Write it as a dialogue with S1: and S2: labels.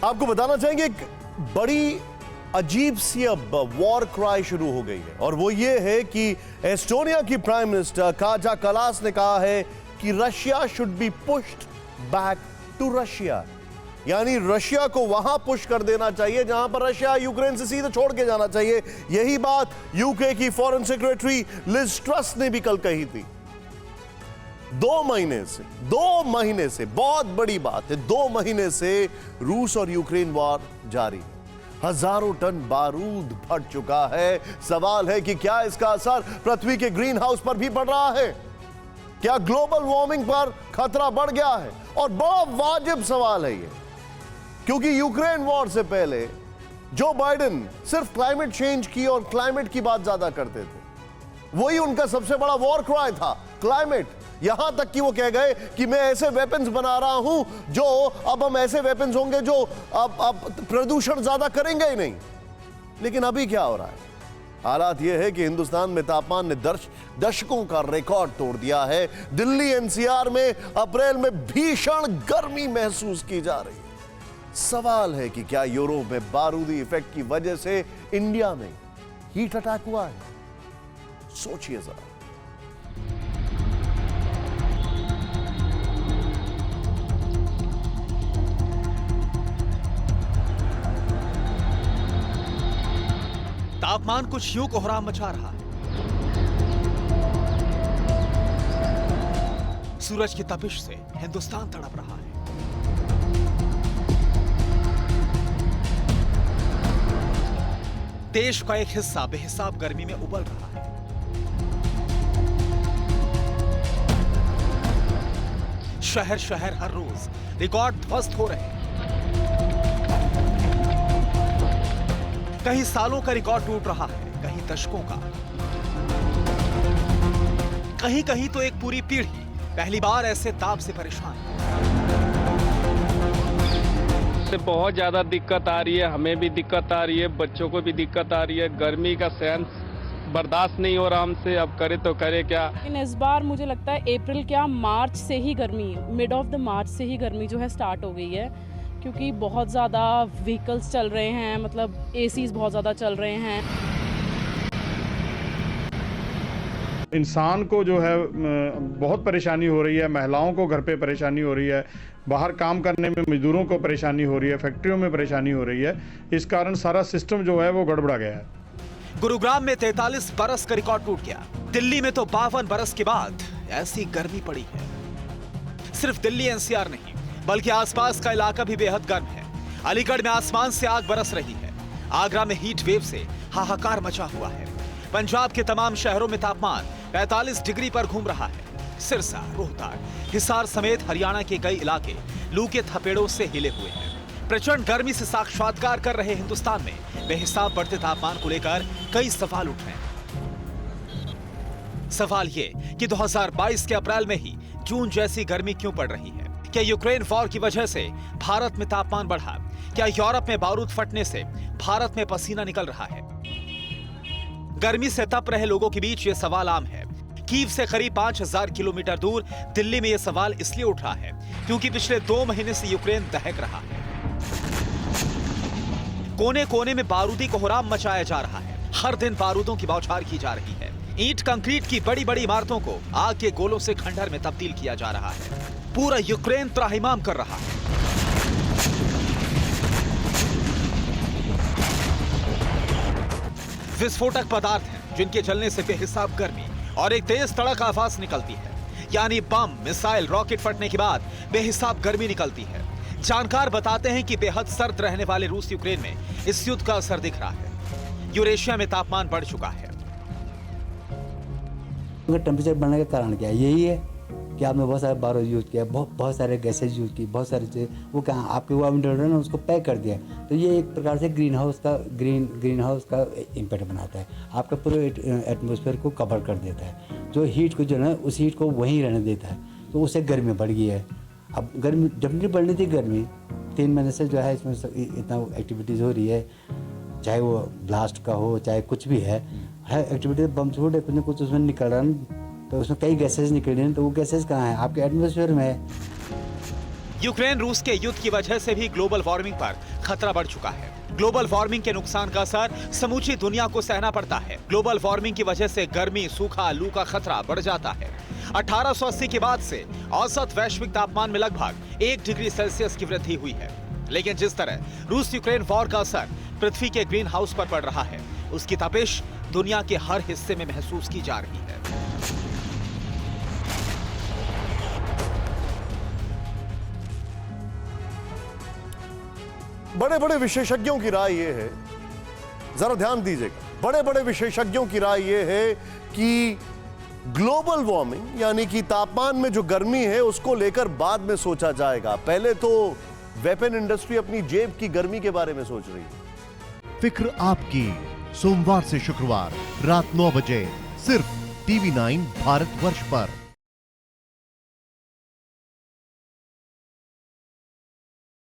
S1: आपको बताना चाहेंगे एक बड़ी अजीब सी अब वॉर क्राई शुरू हो गई है और वो ये है कि एस्टोनिया की प्राइम मिनिस्टर काजा कलास ने कहा है कि Russia should be pushed back to Russia, यानी रशिया को वहां पुश कर देना चाहिए जहां पर रशिया यूक्रेन से सीधे छोड़ के जाना चाहिए। यही बात यूके की फॉरेन सेक्रेटरी लिज ट्रस ने भी कल कही थी। 2 महीने से बहुत बड़ी बात है, 2 महीने से रूस और यूक्रेन वॉर जारी है। हजारों टन बारूद फट चुका है। सवाल है कि क्या इसका असर पृथ्वी के ग्रीन हाउस पर भी पड़ रहा है? क्या ग्लोबल वार्मिंग पर खतरा बढ़ गया है? और बड़ा वाजिब सवाल है ये, क्योंकि यूक्रेन वॉर से पहले जो बाइडेन सिर्फ क्लाइमेट चेंज की और क्लाइमेट की बात ज्यादा करते थे, वही उनका सबसे बड़ा वॉर क्राई था, क्लाइमेट। यहां तक कि वो कह गए कि मैं ऐसे वेपन्स बना रहा हूं जो अब हम ऐसे वेपन्स होंगे जो अब प्रदूषण ज्यादा करेंगे ही नहीं। लेकिन अभी क्या हो रहा है? हालात यह है कि हिंदुस्तान में तापमान ने दशकों का रिकॉर्ड तोड़ दिया है। दिल्ली एनसीआर में अप्रैल में भीषण गर्मी महसूस की जा रही है। सवाल है कि क्या यूरोप में बारूदी इफेक्ट की वजह से इंडिया में हीट अटैक हुआ है? सोचिए जरा।
S2: तापमान कुछ यूं कोहराम मचा रहा है। सूरज की तपिश से हिंदुस्तान तड़प रहा है। देश का एक हिस्सा बेहिसाब गर्मी में उबल रहा है। शहर शहर हर रोज रिकॉर्ड ध्वस्त हो रहे हैं। कहीं सालों का रिकॉर्ड टूट रहा है, कहीं दशकों का, कहीं कहीं तो एक पूरी पीढ़ी पहली बार ऐसे ताप से परेशान है।
S3: बहुत ज्यादा दिक्कत आ रही है, हमें भी दिक्कत आ रही है, बच्चों को भी दिक्कत आ रही है। गर्मी का सहन बर्दाश्त नहीं हो रहा हमसे, अब करे तो करे क्या।
S4: लेकिन इस बार मुझे लगता है अप्रैल क्या मार्च से ही गर्मी, मिड ऑफ द मार्च से ही गर्मी जो है स्टार्ट हो गई है, क्योंकि बहुत ज़्यादा व्हीकल्स चल रहे हैं, मतलब एसीज बहुत ज़्यादा चल रहे हैं।
S5: इंसान को जो है बहुत परेशानी हो रही है, महिलाओं को घर पे परेशानी हो रही है, बाहर काम करने में मजदूरों को परेशानी हो रही है, फैक्ट्रियों में परेशानी हो रही है। इस कारण सारा सिस्टम जो है वो गड़बड़ा गया है।
S2: गुरुग्राम में 43 बरस का रिकॉर्ड टूट गया। दिल्ली में तो 52 बरस के बाद ऐसी गर्मी पड़ी है। सिर्फ दिल्ली एनसीआर नहीं बल्कि आसपास का इलाका भी बेहद गर्म है। अलीगढ़ में आसमान से आग बरस रही है। आगरा में हीट वेव से हाहाकार मचा हुआ है। पंजाब के तमाम शहरों में तापमान 45 डिग्री पर घूम रहा है। सिरसा, रोहतक, हिसार समेत हरियाणा के कई इलाके लू के थपेड़ों से हिले हुए हैं। प्रचंड गर्मी से साक्षात्कार कर रहे हिंदुस्तान में बेहिसाब बढ़ते तापमान को लेकर कई सवाल उठ रहे हैं। सवाल ये कि 2022 के अप्रैल में ही जून जैसी गर्मी क्यों पड़ रही है? क्या यूक्रेन वॉर की वजह से भारत में तापमान बढ़ा? क्या यूरोप में बारूद फटने से भारत में पसीना निकल रहा है? गर्मी से तप रहे लोगों के बीच ये सवाल आम है। कीव से करीब 5000 किलोमीटर दूर दिल्ली में यह सवाल इसलिए उठ रहा है क्योंकि पिछले 2 महीने से यूक्रेन दहक रहा है। कोने कोने में बारूदी कोहराम मचाया जा रहा है। हर दिन बारूदों की बौछार की जा रही है। ईंट कंक्रीट की बड़ी बड़ी इमारतों को आग के गोलों से खंडहर में तब्दील किया जा रहा है। पूरा यूक्रेन त्राहिमाम कर रहा है। विस्फोटक पदार्थ हैं जिनके जलने से बेहिसाब गर्मी और एक तेज तड़क आवाज निकलती है, यानी बम, मिसाइल, रॉकेट फटने के बाद बेहिसाब गर्मी निकलती है। जानकार बताते हैं कि बेहद सर्द रहने वाले रूस यूक्रेन में इस युद्ध का असर दिख रहा है। यूरेशिया में तापमान बढ़ चुका है।
S6: टेम्परेचर बढ़ने का कारण क्या है? यही है कि आपने बहुत सारे बारूद यूज़ किया, बहुत सारे गैसेज यूज़ की, बहुत सारे चीज़ वो कहाँ आपके वायुमंडल ने उसको पैक कर दिया। तो ये एक प्रकार से ग्रीन हाउस का इम्पैक्ट बनाता है, आपका पूरे एटमॉस्फेयर को कवर कर देता है। जो हीट को जो है उस हीट को वहीं रहने देता है, तो उससे गर्मी बढ़ गई है। अब गर्मी जब बढ़नी थी, गर्मी 3 महीने से जो है इसमें इतना एक्टिविटीज़ हो रही है, चाहे वो ब्लास्ट का हो चाहे कुछ भी है एक्टिविटी, बम छोड़ कुछ न कुछ उसमें निकल रहा है। तो उसमें कई गैसेज निकल रही हैं, तो वो गैसेज कहाँ हैं? आपके एटमॉस्फेयर में है।
S2: यूक्रेन रूस के युद्ध की वजह से भी ग्लोबल वार्मिंग पर खतरा बढ़ चुका है। ग्लोबल वार्मिंग के नुकसान का असर समूची दुनिया को सहना पड़ता है। ग्लोबल वार्मिंग की वजह से गर्मी, सूखा, लू का खतरा बढ़ जाता है। 1880 के बाद से औसत वैश्विक तापमान में लगभग 1 डिग्री सेल्सियस की वृद्धि हुई है। लेकिन जिस तरह रूस यूक्रेन वॉर का असर पृथ्वी के ग्रीन हाउस पर पड़ रहा है, उसकी तपिश दुनिया के हर हिस्से में महसूस की जा रही है।
S1: बड़े बड़े विशेषज्ञों की राय यह है, जरा ध्यान दीजिएगा, बड़े बड़े विशेषज्ञों की राय यह है कि ग्लोबल वार्मिंग यानी कि तापमान में जो गर्मी है उसको लेकर बाद में सोचा जाएगा। पहले तो वेपन इंडस्ट्री अपनी जेब की गर्मी के बारे में सोच रही है।
S7: फिक्र आपकी, सोमवार से शुक्रवार रात 9 बजे सिर्फ TV9 भारतवर्ष पर।